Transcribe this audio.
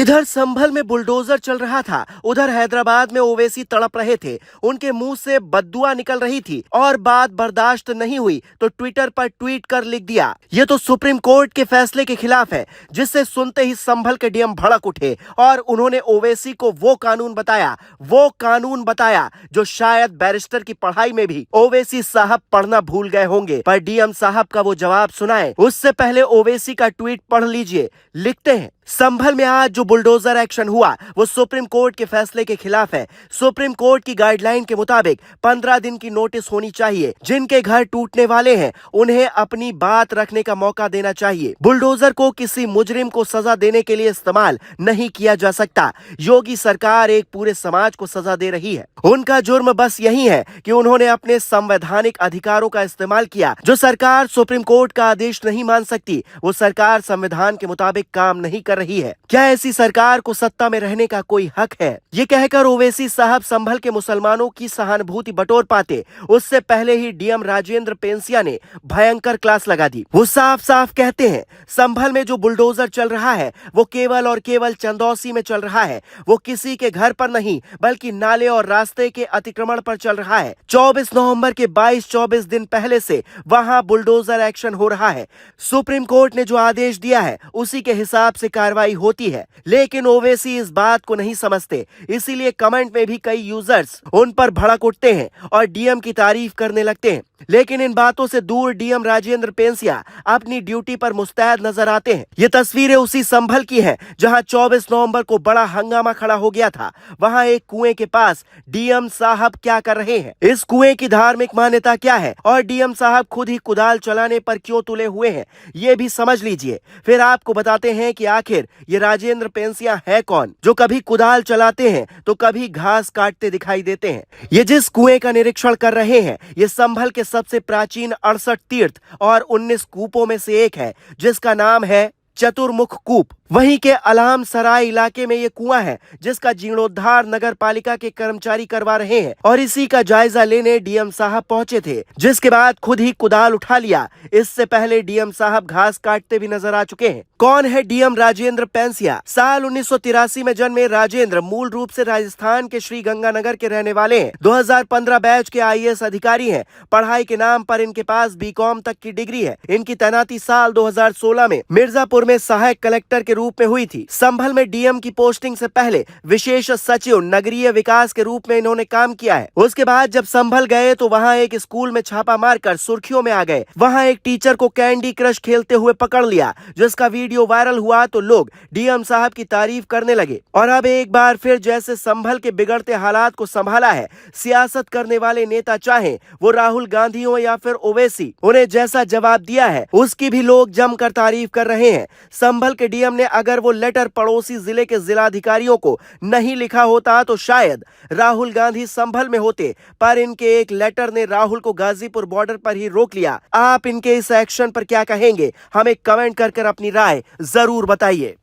इधर संभल में बुलडोजर चल रहा था, उधर हैदराबाद में ओवैसी तड़प रहे थे। उनके मुंह से बद्दुआ निकल रही थी और बात बर्दाश्त नहीं हुई तो ट्विटर पर ट्वीट कर लिख दिया, ये तो सुप्रीम कोर्ट के फैसले के खिलाफ है। जिससे सुनते ही संभल के डीएम भड़क उठे और उन्होंने ओवैसी को वो कानून बताया जो शायद बैरिस्टर की पढ़ाई में भी ओवैसी साहब पढ़ना भूल गए होंगे। पर डीएम साहब का वो जवाब सुनाए उससे पहले ओवैसी का ट्वीट पढ़ लीजिए। लिखते हैं, संभल में आज जो बुलडोजर एक्शन हुआ वो सुप्रीम कोर्ट के फैसले के खिलाफ है। सुप्रीम कोर्ट की गाइडलाइन के मुताबिक 15 दिन की नोटिस होनी चाहिए। जिनके घर टूटने वाले हैं उन्हें अपनी बात रखने का मौका देना चाहिए। बुलडोजर को किसी मुजरिम को सजा देने के लिए इस्तेमाल नहीं किया जा सकता। योगी सरकार एक पूरे समाज को सजा दे रही है। उनका जुर्म बस यही है कि उन्होंने अपने संवैधानिक अधिकारों का इस्तेमाल किया। जो सरकार सुप्रीम कोर्ट का आदेश नहीं मान सकती वो सरकार संविधान के मुताबिक काम नहीं कर रही है। क्या ऐसी सरकार को सत्ता में रहने का कोई हक है? ये कहकर ओवैसी साहब संभल के मुसलमानों की सहानुभूति बटोर पाते उससे पहले ही डीएम राजेंद्र पेंसिया ने भयंकर क्लास लगा दी। वो साफ साफ कहते हैं, संभल में जो बुलडोजर चल रहा है वो केवल और केवल चंदौसी में चल रहा है। वो किसी के घर पर नहीं बल्कि नाले और रास्ते के अतिक्रमण पर चल रहा है। 24 नवंबर के 22-24 दिन पहले से वहां बुलडोजर एक्शन हो रहा है। सुप्रीम कोर्ट ने जो आदेश दिया है उसी के हिसाब से कार्रवाई होती है। लेकिन ओवैसी इस बात को नहीं समझते, इसीलिए कमेंट में भी कई यूजर्स उन पर भड़क उठते हैं और डीएम की तारीफ करने लगते हैं। लेकिन इन बातों से दूर डीएम राजेंद्र पेंसिया अपनी ड्यूटी पर मुस्तैद नजर आते हैं। ये तस्वीरें उसी संभल की हैं जहां 24 नवंबर को बड़ा हंगामा खड़ा हो गया था। वहां एक कुएं के पास डीएम साहब क्या कर रहे हैं, इस कुएं की धार्मिक मान्यता क्या है और डीएम साहब खुद ही कुदाल चलाने पर क्यों तुले हुए हैं, ये भी समझ लीजिए। फिर आपको बताते हैं कि आखिर ये राजेंद्र पेंसिया है कौन, जो कभी कुदाल चलाते हैं तो कभी घास काटते दिखाई देते हैं। ये जिस कुएं का निरीक्षण कर रहे हैं ये संभल के सबसे प्राचीन 68 तीर्थ और 19 कूपों में से एक है, जिसका नाम है चतुर्मुख कूप। वहीं के अलाम सराय इलाके में ये कुआं है जिसका जीर्णोद्धार नगर पालिका के कर्मचारी करवा रहे हैं और इसी का जायजा लेने डीएम साहब पहुंचे थे, जिसके बाद खुद ही कुदाल उठा लिया। इससे पहले डीएम साहब घास काटते भी नजर आ चुके हैं। कौन है डीएम राजेंद्र पेंसिया? साल 1983 में जन्मे राजेंद्र मूल रूप से राजस्थान के श्री गंगानगर के रहने वाले हैं। 2015 बैच के आईएएस अधिकारी हैं। पढ़ाई के नाम पर इनके पास बीकॉम तक की डिग्री है। इनकी तैनाती साल 2016 में मिर्जापुर में सहायक कलेक्टर के रूप में हुई थी। संभल में डीएम की पोस्टिंग से पहले विशेष सचिव नगरीय विकास के रूप में इन्होंने काम किया है। उसके बाद जब संभल गए तो वहां एक स्कूल में छापा मारकर सुर्खियों में आ गए। वहां एक टीचर को कैंडी क्रश खेलते हुए पकड़ लिया, जिसका वीडियो वायरल हुआ तो लोग डीएम साहब की तारीफ करने लगे। और अब एक बार फिर जैसे संभल के बिगड़ते हालात को संभाला है सियासत करने वाले नेता, चाहे वो राहुल गांधी हो या फिर ओवैसी, उन्हें जैसा जवाब दिया है उसकी भी लोग जमकर तारीफ कर रहे हैं। संभल के डीएम ने अगर वो लेटर पड़ोसी जिले के जिलाधिकारियों को नहीं लिखा होता तो शायद राहुल गांधी संभल में होते, पर इनके एक लेटर ने राहुल को गाजीपुर बॉर्डर पर ही रोक लिया। आप इनके इस एक्शन पर क्या कहेंगे? हमें कमेंट कर अपनी राय जरूर बताइए।